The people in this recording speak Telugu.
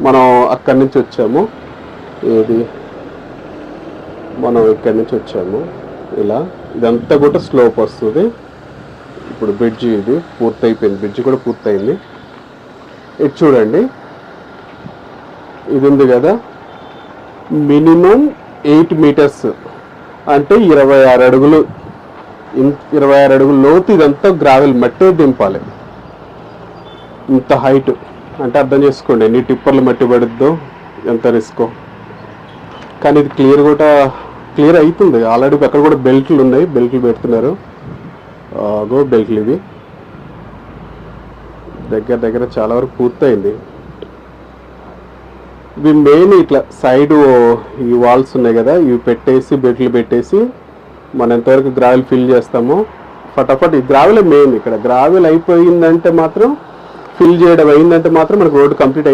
మనం అక్కడి నుంచి వచ్చాము. ఏది మనం ఇక్కడి నుంచి వచ్చాము. ఇలా ఇదంతా కూడా స్లోప్ వస్తుంది. ఇప్పుడు బ్రిడ్జి ఇది పూర్తయిపోయింది. బ్రిడ్జి కూడా పూర్తయింది. ఇది చూడండి, ఇది ఉంది కదా, మినిమం 8 మీటర్స్ అంటే 26 అడుగులు. 26 అడుగుల లోతు. ఇదంతా గ్రావెల్ మట్టే దింపాలి. ఇంత హైట్ అంటే అర్థం చేసుకోండి ఎన్ని టిప్పర్లు మట్టి పడుద్దో, ఎంత రిస్కో. కానీ ఇది క్లియర్ అవుతుంది. ఆల్రెడీ అక్కడ కూడా బెల్ట్లు ఉన్నాయి, బెల్ట్లు పెడుతున్నారు. బెల్ట్లు ఇవి దగ్గర చాలా వరకు పూర్తయింది. ఇవి మెయిన్ ఇట్లా సైడ్ ఈ వాల్స్ ఉన్నాయి కదా, ఇవి పెట్టేసి బెల్ట్లు పెట్టేసి మనం ఎంతవరకు గ్రావెల్ ఫిల్ చేస్తామో ఫటాఫట్. ఈ గ్రావెల్ మెయిన్. ఇక్కడ గ్రావెల్ అయిపోయిందంటే మాత్రం, ఫిల్ చేయడం అయిందంటే మాత్రం మనకు రోడ్డు కంప్లీట్ అయిన